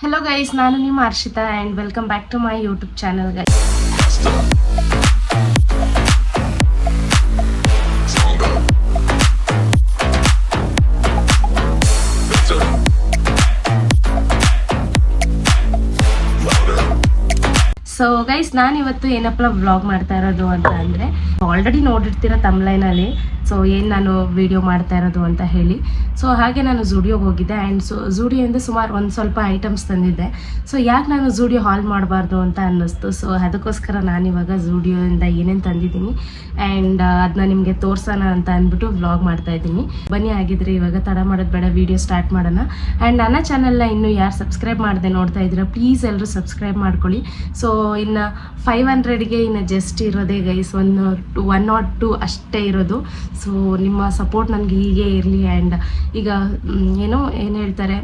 Hello guys, ನಾನು ನಿಮ್ಮ Harshita and welcome back to my YouTube channel guys. So guys ನಾನು ಇವತ್ತು ಏನಪ್ಪ ವ್ಲಾಗ್ ಮಾಡ್ತಾ ಇರೋದು ಅಂತ ಅಂದರೆ ಆಲ್ರೆಡಿ ನೋಡಿರ್ತೀರ ತಮ್ಲೈನಲ್ಲಿ. ಸೊ ಏನು ನಾನು ವಿಡಿಯೋ ಮಾಡ್ತಾ ಇರೋದು ಅಂತ ಹೇಳಿ, ಸೊ ಹಾಗೆ ನಾನು ಝೂಡಿಯೋಗೆ ಹೋಗಿದ್ದೆ ಆ್ಯಂಡ್ ಝೂಡಿಯೋಯಿಂದ ಸುಮಾರು ಒಂದು ಸ್ವಲ್ಪ ಐಟಮ್ಸ್ ತಂದಿದ್ದೆ. ಸೊ ಯಾಕೆ ನಾನು ಝೂಡಿಯೋ ಹಾಲ್ ಮಾಡಬಾರ್ದು ಅಂತ ಅನ್ನಿಸ್ತು. ಸೊ ಅದಕ್ಕೋಸ್ಕರ ನಾನಿವಾಗ ಝೂಡಿಯೋಯಿಂದ ಏನೇನು ತಂದಿದ್ದೀನಿ ಆ್ಯಂಡ್ ಅದನ್ನ ನಿಮಗೆ ತೋರ್ಸೋಣ ಅಂತ ಅಂದ್ಬಿಟ್ಟು ವ್ಲಾಗ್ ಮಾಡ್ತಾಯಿದ್ದೀನಿ. ಬನ್ನಿ, ಆಗಿದ್ರೆ ಇವಾಗ ತಡ ಮಾಡೋದು ಬೇಡ, ವೀಡಿಯೋ ಸ್ಟಾರ್ಟ್ ಮಾಡೋಣ. ಆ್ಯಂಡ್ ನನ್ನ ಚಾನಲ್ನ ಇನ್ನೂ ಯಾರು ಸಬ್ಸ್ಕ್ರೈಬ್ ಮಾಡದೆ ನೋಡ್ತಾ ಇದ್ದೀರಾ, ಪ್ಲೀಸ್ ಎಲ್ಲರೂ ಸಬ್ಸ್ಕ್ರೈಬ್ ಮಾಡ್ಕೊಳ್ಳಿ. ಸೊ ಇನ್ನು 500ಗೆ ಇನ್ನು ಜಸ್ಟ್ ಇರೋದೇ ಗೈಸ್, 102 ಅಷ್ಟೇ ಇರೋದು. ಸೊ ನಿಮ್ಮ ಸಪೋರ್ಟ್ ನನಗೆ ಹೀಗೆ ಇರಲಿ. ಆ್ಯಂಡ್ ಈಗ ಏನು ಹೇಳ್ತಾರೆ,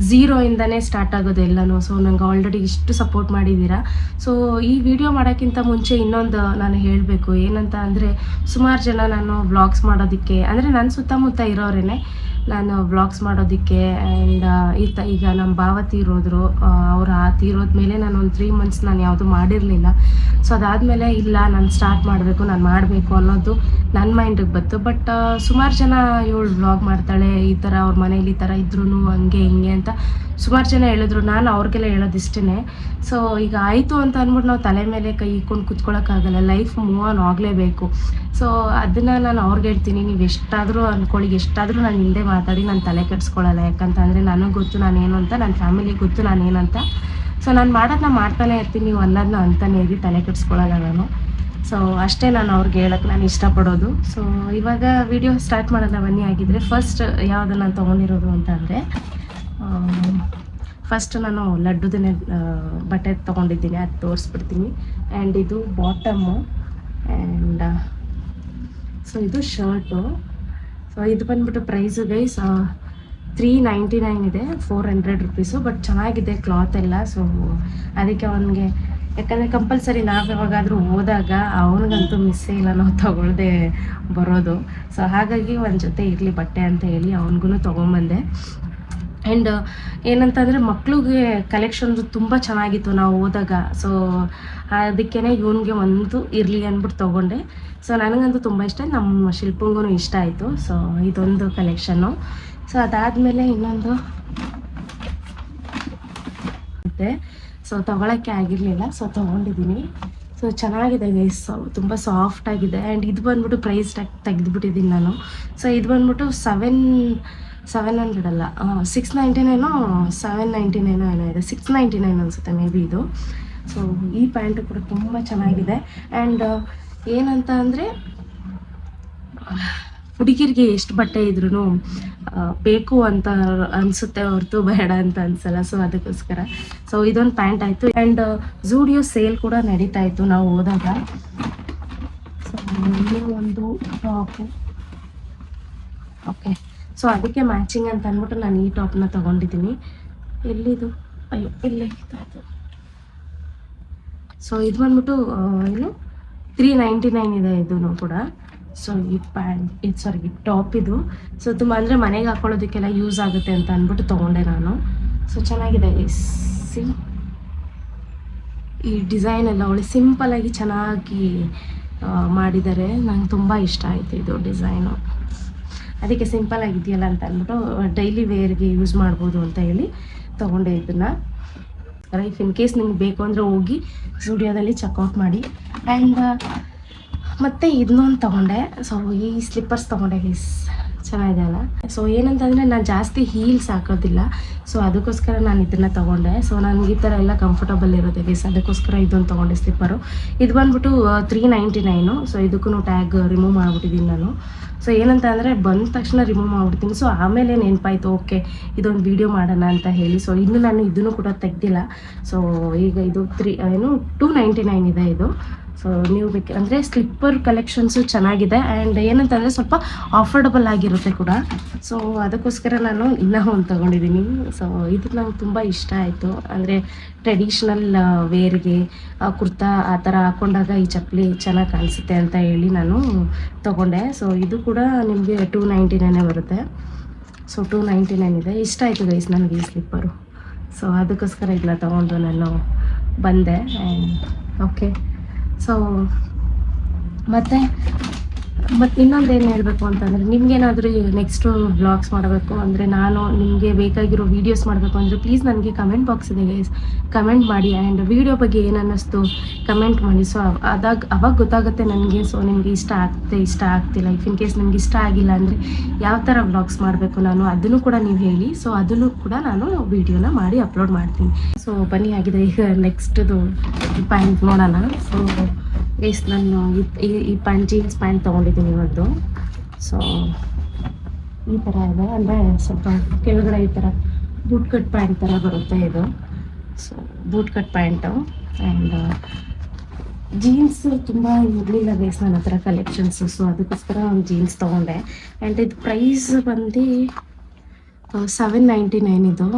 0ಇಂದನೇ ಸ್ಟಾರ್ಟ್ ಆಗೋದು ಎಲ್ಲನೂ. ಸೊ ನಂಗೆ ಆಲ್ರೆಡಿ ಇಷ್ಟು ಸಪೋರ್ಟ್ ಮಾಡಿದ್ದೀರಾ. ಸೊ ಈ ವಿಡಿಯೋ ಮಾಡೋಕ್ಕಿಂತ ಮುಂಚೆ ಇನ್ನೊಂದು ನಾನು ಹೇಳಬೇಕು ಏನಂತ ಅಂದರೆ, ಸುಮಾರು ಜನ ನಾನು ವ್ಲಾಗ್ಸ್ ಮಾಡೋದಕ್ಕೆ ಅಂದರೆ ನನ್ನ ಸುತ್ತಮುತ್ತ ಇರೋರೇನೆ ನಾನು ವ್ಲಾಗ್ಸ್ ಮಾಡೋದಕ್ಕೆ ಆ್ಯಂಡ್ ಈಗ ನಮ್ಮ ಭಾವ ತೀರೋದ್ರು. ಅವ್ರು ತೀರೋದ್ಮೇಲೆ ನಾನು ಒಂದು 3 months ನಾನು ಯಾವುದು ಮಾಡಿರಲಿಲ್ಲ. ಸೊ ಅದಾದಮೇಲೆ ಇಲ್ಲ, ನಾನು ಸ್ಟಾರ್ಟ್ ಮಾಡಬೇಕು, ನಾನು ಮಾಡಬೇಕು ಅನ್ನೋದು ನನ್ನ ಮೈಂಡಿಗೆ ಬಂತು. ಬಟ್ ಸುಮಾರು ಜನ ಇವಳು ವ್ಲಾಗ್ ಮಾಡ್ತಾಳೆ, ಈ ಥರ ಅವ್ರ ಮನೇಲಿ ಈ ಥರ ಇದ್ರೂ ಹಂಗೆ ಹಿಂಗೆ ಅಂತ ಸುಮಾರು ಜನ ಹೇಳಿದ್ರು. ನಾನು ಅವ್ರಿಗೆಲ್ಲ ಹೇಳೋದಿಷ್ಟೇ. ಸೊ ಈಗ ಆಯಿತು ಅಂತ ಅಂದ್ಬಿಟ್ಟು ನಾವು ತಲೆ ಮೇಲೆ ಕೈ ಇಕ್ಕೊಂಡು ಕೂತ್ಕೊಳ್ಳೋಕ್ಕಾಗಲ್ಲ, ಲೈಫ್ ಮೂವ್ ಆನ್ ಆಗಲೇಬೇಕು. ಸೊ ಅದನ್ನು ನಾನು ಅವ್ರಿಗೆ ಹೇಳ್ತೀನಿ, ನೀವು ಎಷ್ಟಾದರೂ ಅಂದ್ಕೊಳ್ಳಿ, ಎಷ್ಟಾದರೂ ನಾನು ಹಿಂದೆ ಮಾತಾಡಿ ನಾನು ತಲೆ ಕೆಡಿಸ್ಕೊಳ್ಳಲ್ಲ. ಯಾಕಂತಂದರೆ ನನಗೆ ಗೊತ್ತು ನಾನೇನು ಅಂತ, ನನ್ನ ಫ್ಯಾಮಿಲಿಗೆ ಗೊತ್ತು ನಾನೇನಂತ. ಸೊ ನಾನು ಮಾಡೋದನ್ನ ಮಾಡ್ತಾನೆ ಇರ್ತೀನಿ, ನೀವು ಅನ್ನೋದನ್ನ ಅಂತಾನೆ ಇರಿ, ತಲೆ ಕೆಡಿಸ್ಕೊಳ್ಳಲ್ಲ ನಾನು. ಸೊ ಅಷ್ಟೇ ನಾನು ಅವ್ರಿಗೆ ಹೇಳೋಕ್ಕೆ ನಾನು ಇಷ್ಟಪಡೋದು. ಸೊ ಇವಾಗ ವಿಡಿಯೋ ಸ್ಟಾರ್ಟ್ ಮಾಡೋಣ ಬನ್ನಿ. ಆಗಿದ್ದರೆ ಫಸ್ಟ್ ಯಾವುದು ನಾನು ತೊಗೊಂಡಿರೋದು ಅಂತ ಅಂದರೆ, ಫಸ್ಟ್ ನಾನು ಲಡ್ಡುದನ್ನೇ ಬಟ್ಟೆ ತೊಗೊಂಡಿದ್ದೀನಿ, ಅದು ತೋರಿಸ್ಬಿಡ್ತೀನಿ. ಆ್ಯಂಡ್ ಇದು ಬಾಟಮ್ಮು ಆ್ಯಂಡ್ ಸೊ ಇದು ಶರ್ಟು. ಸೊ ಇದು ಬಂದ್ಬಿಟ್ಟು ಪ್ರೈಸು ಗೈಸ್ 399 ಇದೆ, 400 rupees. ಬಟ್ ಚೆನ್ನಾಗಿದೆ ಕ್ಲಾತ್ ಎಲ್ಲ. ಸೊ ಅದಕ್ಕೆ ಅವನಿಗೆ, ಯಾಕಂದರೆ ಕಂಪಲ್ಸರಿ ನಾವು ಯಾವಾಗಾದರೂ ಹೋದಾಗ ಅವನಿಗಂತೂ ಮಿಸ್ಸೇ ಇಲ್ಲ ನಾವು ತೊಗೊಳ್ದೆ ಬರೋದು. ಸೊ ಹಾಗಾಗಿ ಒಂದು ಜೊತೆ ಇರಲಿ ಬಟ್ಟೆ ಅಂತ ಹೇಳಿ ಅವನಿಗೂ ತೊಗೊಂಬಂದೆ. ಆ್ಯಂಡ್ ಏನಂತಂದರೆ ಮಕ್ಳಿಗೆ ಕಲೆಕ್ಷನ್ಸು ತುಂಬ ಚೆನ್ನಾಗಿತ್ತು ನಾವು ಹೋದಾಗ. ಸೊ ಅದಕ್ಕೇ ಇವನಿಗೆ ಒಂದು ಇರಲಿ ಅಂದ್ಬಿಟ್ಟು ತೊಗೊಂಡೆ. ಸೊ ನನಗಂತೂ ತುಂಬ ಇಷ್ಟ, ನಮ್ಮ ಶಿಲ್ಪಂಗೂ ಇಷ್ಟ ಆಯಿತು. ಸೊ ಇದೊಂದು ಕಲೆಕ್ಷನ್ನು. ಸೊ ಅದಾದಮೇಲೆ ಇನ್ನೊಂದು ಇದೆ. ಸೊ ತೊಗೊಳಕ್ಕೆ ಆಗಿರಲಿಲ್ಲ, ಸೊ ತೊಗೊಂಡಿದ್ದೀನಿ. ಸೊ ಚೆನ್ನಾಗಿದೆ ಗೈಸ್, ತುಂಬ ಸಾಫ್ಟಾಗಿದೆ. ಆ್ಯಂಡ್ ಇದು ಬಂದ್ಬಿಟ್ಟು ಪ್ರೈಸ್ ತೆಗೆದುಬಿಟ್ಟಿದ್ದೀನಿ ನಾನು. ಸೊ ಇದು ಬಂದ್ಬಿಟ್ಟು 700 ಅಲ್ಲ, 699 799 ಏನೋ ಇದೆ, 699 ಅನಿಸುತ್ತೆ ಮೇ ಬಿ ಇದು. ಸೊ ಈ ಪ್ಯಾಂಟು ಕೂಡ ತುಂಬ ಚೆನ್ನಾಗಿದೆ. ಆ್ಯಂಡ್ ಏನಂತ ಅಂದರೆ, ಹುಡುಗಿರಿಗೆ ಎಷ್ಟು ಬಟ್ಟೆ ಇದ್ರೂ ಬೇಕು ಅಂತ ಅನಿಸುತ್ತೆ ಹೊರತು ಬೇಡ ಅಂತ ಅನಿಸಲ್ಲ. ಸೊ ಅದಕ್ಕೋಸ್ಕರ ಸೊ ಇದೊಂದು ಪ್ಯಾಂಟ್ ಆಯಿತು. ಆ್ಯಂಡ್ ಝೂಡಿಯೋ ಸೇಲ್ ಕೂಡ ನಡೀತಾ ಇತ್ತು ನಾವು ಹೋದಾಗ. ಸೊ ಇನ್ನೂ ಒಂದು ಟಾಪು, ಓಕೆ. ಸೊ ಅದಕ್ಕೆ ಮ್ಯಾಚಿಂಗ್ ಅಂತ ಅಂದ್ಬಿಟ್ಟು ನಾನು ಈ ಟಾಪ್ನ ತೊಗೊಂಡಿದ್ದೀನಿ. ಎಲ್ಲಿದು, ಅಯ್ಯೋ ಇಲ್ಲೇ ಇತ್ತು. ಸೊ ಇದು ಬಂದ್ಬಿಟ್ಟು ಏನು 399 ಇದೆ ಇದೂ ಕೂಡ. ಸೊ ಈ ಈ ಟಾಪ್ ಇದು. ಸೊ ತುಂಬ ಅಂದರೆ ಮನೆಗೆ ಹಾಕೊಳ್ಳೋದಕ್ಕೆಲ್ಲ ಯೂಸ್ ಆಗುತ್ತೆ ಅಂತ ಅಂದ್ಬಿಟ್ಟು ತೊಗೊಂಡೆ ನಾನು. ಸೊ ಚೆನ್ನಾಗಿದೆ ಸಿ, ಈ ಡಿಸೈನ್ ಎಲ್ಲ ಒಳ್ಳೆ ಸಿಂಪಲಾಗಿ ಚೆನ್ನಾಗಿ ಮಾಡಿದ್ದಾರೆ. ನಂಗೆ ತುಂಬ ಇಷ್ಟ ಆಯಿತು ಇದು ಡಿಸೈನು. ಅದಕ್ಕೆ ಸಿಂಪಲ್ ಆಗಿದೆಯಲ್ಲ ಅಂತ ಅಂದ್ಬಿಟ್ಟು ಡೈಲಿ ವೇರ್ಗೆ ಯೂಸ್ ಮಾಡ್ಬೋದು ಅಂತ ಹೇಳಿ ತೊಗೊಂಡೆ ಇದನ್ನು. ಇಫ್ ಇನ್ ಕೇಸ್ ನಿಮ್ಗೆ ಬೇಕು ಅಂದರೆ ಹೋಗಿ ಸ್ಟುಡಿಯೋದಲ್ಲಿ ಚೆಕ್ಔಟ್ ಮಾಡಿ. ಆ್ಯಂಡ್ ಮತ್ತು ಇದನ್ನೊಂದು ತೊಗೊಂಡೆ. ಸೊ ಈ ಸ್ಲಿಪ್ಪರ್ಸ್ ತೊಗೊಂಡೆ ಗೈಸ್, ಚೆನ್ನಾಗಿದೆ ಅಲ್ಲ. ಸೊ ಏನಂತಂದರೆ ನಾನು ಜಾಸ್ತಿ ಹೀಲ್ಸ್ ಹಾಕೋದಿಲ್ಲ, ಸೊ ಅದಕ್ಕೋಸ್ಕರ ನಾನು ಇದನ್ನು ತೊಗೊಂಡೆ. ಸೊ ನನಗೆ ಈ ಥರ ಎಲ್ಲ ಕಂಫರ್ಟಬಲ್ ಇರುತ್ತೆ ಗೈಸ್, ಅದಕ್ಕೋಸ್ಕರ ಇದೊಂದು ತೊಗೊಂಡೆ ಸ್ಲಿಪ್ಪರು. ಇದು ಬಂದ್ಬಿಟ್ಟು 399. ಸೊ ಇದಕ್ಕೂ ಟ್ಯಾಗ್ ರಿಮೂವ್ ಮಾಡಿಬಿಟ್ಟಿದ್ದೀನಿ ನಾನು. ಸೊ ಏನಂತ ಅಂದರೆ ಬಂದ ತಕ್ಷಣ ರಿಮೂವ್ ಮಾಡಿಬಿಡ್ತೀನಿ. ಸೊ ಆಮೇಲೆ ನೆನಪಾಯಿತು, ಓಕೆ ಇದೊಂದು ವೀಡಿಯೋ ಮಾಡೋಣ ಅಂತ ಹೇಳಿ. ಸೊ ಇನ್ನು ನಾನು ಇದನ್ನು ಕೂಡ ತೆಗ್ದಿಲ್ಲ. ಸೊ ಈಗ ಇದು 299 ಇದೆ ಇದು. ಸೊ ನೀವು ಅಂದರೆ ಸ್ಲಿಪ್ಪರ್ ಕಲೆಕ್ಷನ್ಸು ಚೆನ್ನಾಗಿದೆ. ಆ್ಯಂಡ್ ಏನಂತಂದರೆ ಸ್ವಲ್ಪ ಆಫರ್ಡಬಲ್ ಆಗಿರುತ್ತೆ ಕೂಡ. ಸೊ ಅದಕ್ಕೋಸ್ಕರ ನಾನು ಇನ್ನೂ ಒಂದು ತೊಗೊಂಡಿದ್ದೀನಿ. ಸೊ ಇದು ನಂಗೆ ತುಂಬ ಇಷ್ಟ ಆಯಿತು. ಅಂದರೆ ಟ್ರೆಡಿಷ್ನಲ್ ವೇರ್ಗೆ ಕುರ್ತಾ ಆ ಥರ ಹಾಕ್ಕೊಂಡಾಗ ಈ ಚಪ್ಪಲಿ ಚೆನ್ನಾಗಿ ಕಾಣಿಸುತ್ತೆ ಅಂತ ಹೇಳಿ ನಾನು ತೊಗೊಂಡೆ. ಸೊ ಇದು ಕೂಡ ನಿಮಗೆ 299 ಬರುತ್ತೆ. ಸೊ 299 ಇದೆ. ಇಷ್ಟ ಆಯಿತು ಗೈಸ್ ನನಗೆ ಈ ಸ್ಲಿಪ್ಪರು. ಸೊ ಅದಕ್ಕೋಸ್ಕರ ಇದನ್ನ ತೊಗೊಂಡು ನಾನು ಬಂದೆ. ಓಕೆ, ಸೊ ಮತ್ತು ಇನ್ನೊಂದು ಏನು ಹೇಳಬೇಕು ಅಂತಂದರೆ, ನಿಮಗೇನಾದರೂ ನೆಕ್ಸ್ಟು ವ್ಲಾಗ್ಸ್ ಮಾಡಬೇಕು ಅಂದರೆ, ನಾನು ನಿಮಗೆ ಬೇಕಾಗಿರೋ ವೀಡಿಯೋಸ್ ಮಾಡಬೇಕು ಅಂದರೆ ಪ್ಲೀಸ್ ನನಗೆ ಕಮೆಂಟ್ ಬಾಕ್ಸ್ ಇದೆ ಗೈಸ್, ಕಮೆಂಟ್ ಮಾಡಿ. ಆ್ಯಂಡ್ ವೀಡಿಯೋ ಬಗ್ಗೆ ಏನು ಅನ್ನಿಸ್ತು ಕಮೆಂಟ್ ಮಾಡಿ. ಸೊ ಅವಾಗ ಗೊತ್ತಾಗುತ್ತೆ ನನಗೆ. ಸೊ ನಿಮಗೆ ಇಷ್ಟ ಆಗ್ತಿಲ್ಲ. ಇಫ್ ಇನ್ ಕೇಸ್ ನಿಮ್ಗೆ ಇಷ್ಟ ಆಗಿಲ್ಲ ಅಂದರೆ ಯಾವ ಥರ ವ್ಲಾಗ್ಸ್ ಮಾಡಬೇಕು ನಾನು ಅದನ್ನು ಕೂಡ ನೀವು ಹೇಳಿ. ಸೊ ಅದನ್ನು ಕೂಡ ನಾನು ವೀಡಿಯೋನ ಮಾಡಿ ಅಪ್ಲೋಡ್ ಮಾಡ್ತೀನಿ. ಸೊ ಬನ್ನಿ, ಆಗಿದೆ ಈಗ ನೆಕ್ಸ್ಟ್ದು ಪ್ಯಾಂಟ್ ನೋಡೋಣ. ಸೊ ಗೈಸ್, ನಾನು ಈ ಪ್ಯಾಂಟ್ ಜೀನ್ಸ್ ಪ್ಯಾಂಟ್ ತೊಗೊಂಡಿದ್ದೀನಿ ಇವತ್ತು. ಸೊ ಈ ಥರ ಇದೆ, ಅಂದರೆ ಸ್ವಲ್ಪ ಕೆಳಗಡೆ ಈ ಥರ ಬೂಟ್ ಕಟ್ ಪ್ಯಾಂಟ್ ಥರ ಬರುತ್ತೆ ಇದು. So boot cut pant. And jeans ತುಂಬ ಇರಲಿಲ್ಲ ಗೈಸ್ ನನ್ನ ಹತ್ರ ಕಲೆಕ್ಷನ್ಸು. ಸೊ ಅದಕ್ಕೋಸ್ಕರ ಒಂದು ಜೀನ್ಸ್ ತೊಗೊಂಡೆ. ಆ್ಯಂಡ್ ಇದು ಪ್ರೈಸ್ ಬಂದು $799 ಇದು.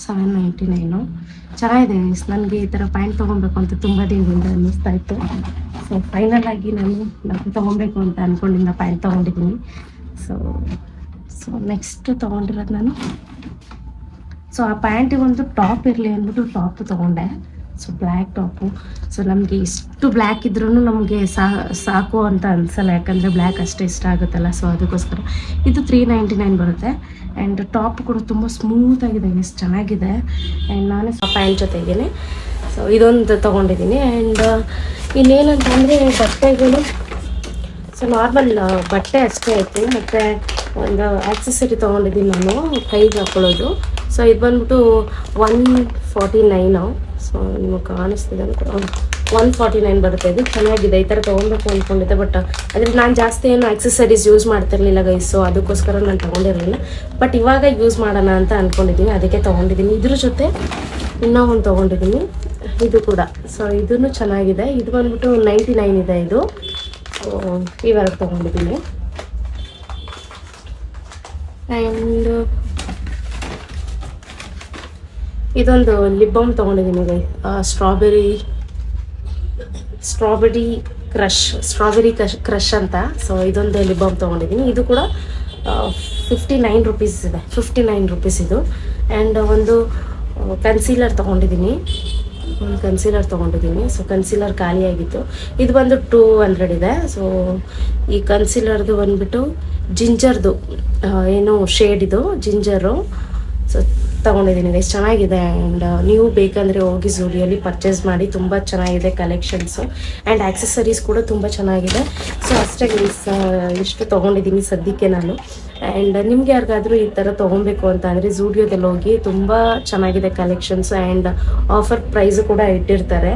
$799 ಚೆನ್ನಾಗಿದೆ ಗೈಸ್. ನನಗೆ ಈ ಥರ ಪ್ಯಾಂಟ್ ತೊಗೊಬೇಕು ಅಂತ ತುಂಬ ದಿನದಿಂದ ಅನ್ನಿಸ್ತಾ ಇತ್ತು. ಸೊ ಫೈನಲ್ ಆಗಿ ನಾನು ತೊಗೊಬೇಕು ಅಂತ ಅಂದ್ಕೊಂಡಿದ್ದ ಪ್ಯಾಂಟ್ ತೊಗೊಂಡಿದ್ದೀನಿ. ಸೊ ನೆಕ್ಸ್ಟ್ ತೊಗೊಂಡಿರೋದು ನಾನು, ಸೊ ಆ ಪ್ಯಾಂಟಿಗೆ ಒಂದು ಟಾಪ್ ಇರಲಿ ಅಂದ್ಬಿಟ್ಟು ಟಾಪ್ ತೊಗೊಂಡೆ. So black top. ಸೊ ನಮಗೆ ಇಷ್ಟು ಬ್ಲ್ಯಾಕ್ ಇದ್ರೂ ನಮಗೆ ಸಾಕು ಅಂತ ಅನಿಸಲ್ಲ, ಯಾಕಂದರೆ ಬ್ಲ್ಯಾಕ್ ಅಷ್ಟೇ ಇಷ್ಟ ಆಗುತ್ತಲ್ಲ. ಸೊ ಅದಕ್ಕೋಸ್ಕರ ಇದು $399 ಬರುತ್ತೆ. ಆ್ಯಂಡ್ ಟಾಪ್ ಕೂಡ ತುಂಬ ಸ್ಮೂತಾಗಿದೆ, ಎಷ್ಟು ಚೆನ್ನಾಗಿದೆ. ಆ್ಯಂಡ್ ನಾನು ಪ್ಯಾಂಟ್ ಜೊತೆಗೇ ಸೊ ಇದೊಂದು ತೊಗೊಂಡಿದ್ದೀನಿ. ಆ್ಯಂಡ್ ಇನ್ನೇನಂತಂದರೆ ಬಟ್ಟೆಗಳು, ಸೊ ನಾರ್ಮಲ್ ಬಟ್ಟೆ ಅಷ್ಟೇ ಆಯಿತು. ಮತ್ತು ಒಂದು ಆಕ್ಸೆಸರಿ ತೊಗೊಂಡಿದ್ದೀನಿ ನಾನು ಕೈಗೆ ಹಾಕ್ಕೊಳ್ಳೋದು. ಸೊ ಇದು ಬಂದ್ಬಿಟ್ಟು $149. ಸೊ ನಿಮಗೆ ಕಾಣಿಸ್ತಿದೆ ಅಂತ, $149 ಬರುತ್ತೆ. ಇದು ಚೆನ್ನಾಗಿದೆ. ಈ ಥರ ತೊಗೊಬೇಕು ಅಂದ್ಕೊಂಡಿದ್ದೆ, ಬಟ್ ಅಂದರೆ ನಾನು ಜಾಸ್ತಿ ಏನು ಆಕ್ಸೆಸರೀಸ್ ಯೂಸ್ ಮಾಡ್ತಿರ್ಲಿಲ್ಲ ಗೈಸ್. ಸೊ ಅದಕ್ಕೋಸ್ಕರ ನಾನು ತೊಗೊಂಡಿರಲಿಲ್ಲ. ಬಟ್ ಇವಾಗ ಯೂಸ್ ಮಾಡೋಣ ಅಂತ ಅಂದ್ಕೊಂಡಿದ್ದೀನಿ, ಅದಕ್ಕೆ ತೊಗೊಂಡಿದ್ದೀನಿ. ಇದ್ರ ಜೊತೆ ಇನ್ನೂ ಒಂದು ತೊಗೊಂಡಿದ್ದೀನಿ, ಇದು ಕೂಡ. ಸೊ ಇದೂ ಚೆನ್ನಾಗಿದೆ. ಇದು ಬಂದ್ಬಿಟ್ಟು $99 ಇದೆ ಇದು. ಸೊ ಇವಾಗ ತೊಗೊಂಡಿದ್ದೀನಿ. ಆ್ಯಂಡ್ ಇದೊಂದು ಲಿಪ್ ಬಾಮ್ ತೊಗೊಂಡಿದ್ದೀನಿ ಗೈ, ಸ್ಟ್ರಾಬೆರಿ ಕ್ರಷ್ ಅಂತ. ಸೊ ಇದೊಂದು ಲಿಪ್ ಬಾಮ್ ತೊಗೊಂಡಿದ್ದೀನಿ. ಇದು ಕೂಡ ₹59 ಇದೆ, ₹59 ಇದು. ಆ್ಯಂಡ್ ಒಂದು ಕನ್ಸೀಲರ್ ತೊಗೊಂಡಿದ್ದೀನಿ. ಸೊ ಕನ್ಸೀಲರ್ ಖಾಲಿಯಾಗಿತ್ತು. ಇದು ಬಂದು $200 ಇದೆ. ಸೊ ಈ ಕನ್ಸೀಲರ್ದು ಬಂದುಬಿಟ್ಟು ಜಿಂಜರ್ದು ಏನು ಶೇಡ್ ಇದು ಜಿಂಜರು. ಸೊ ತೊಗೊಂಡಿದ್ದೀನಿ ಗೈಸ್, ಚೆನ್ನಾಗಿದೆ. ಆ್ಯಂಡ್ ನೀವು ಬೇಕಂದರೆ ಹೋಗಿ ಝೂಡಿಯೋಲಿ ಪರ್ಚೇಸ್ ಮಾಡಿ, ತುಂಬ ಚೆನ್ನಾಗಿದೆ ಕಲೆಕ್ಷನ್ಸು. ಆ್ಯಂಡ್ ಆಕ್ಸೆಸರೀಸ್ ಕೂಡ ತುಂಬ ಚೆನ್ನಾಗಿದೆ. ಸೊ ಅಷ್ಟೇ ಗೈಸ್, ಇಷ್ಟು ತೊಗೊಂಡಿದ್ದೀನಿ ಸದ್ಯಕ್ಕೆ ನಾನು. ಆ್ಯಂಡ್ ನಿಮ್ಗೆ ಯಾರಿಗಾದರೂ ಈ ಥರ ತೊಗೊಬೇಕು ಅಂತ ಅಂದರೆ ಝೂಡಿಯೋದಲ್ಲಿ ಹೋಗಿ, ತುಂಬ ಚೆನ್ನಾಗಿದೆ ಕಲೆಕ್ಷನ್ಸ್. ಆ್ಯಂಡ್ ಆಫರ್ ಪ್ರೈಸು ಕೂಡ ಇಟ್ಟಿರ್ತಾರೆ.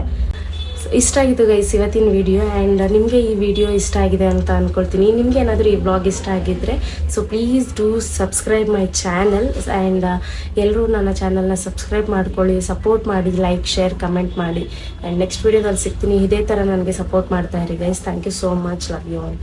ಇಷ್ಟ ಆಗಿತ್ತು ಗೈಸ್ ಇವತ್ತಿನ ವಿಡಿಯೋ. ಆ್ಯಂಡ್ ನಿಮಗೆ ಈ ವಿಡಿಯೋ ಇಷ್ಟ ಆಗಿದೆ ಅಂತ ಅಂದ್ಕೊಳ್ತೀನಿ. ನಿಮ್ಗೆ ಏನಾದರೂ ಈ ಬ್ಲಾಗ್ ಇಷ್ಟ ಆಗಿದ್ದರೆ so please do subscribe my channel. And ಎಲ್ಲರೂ ನನ್ನ ಚಾನಲ್ನ ಸಬ್ಸ್ಕ್ರೈಬ್ ಮಾಡ್ಕೊಳ್ಳಿ, ಸಪೋರ್ಟ್ ಮಾಡಿ, ಲೈಕ್, ಶೇರ್, ಕಮೆಂಟ್ ಮಾಡಿ. ಆ್ಯಂಡ್ ನೆಕ್ಸ್ಟ್ ವಿಡಿಯೋದಲ್ಲಿ ಸಿಗ್ತೀನಿ. ಇದೇ ಥರ ನನಗೆ ಸಪೋರ್ಟ್ ಮಾಡ್ತಾ ಇರಿ guys. Thank you so much. Love you all.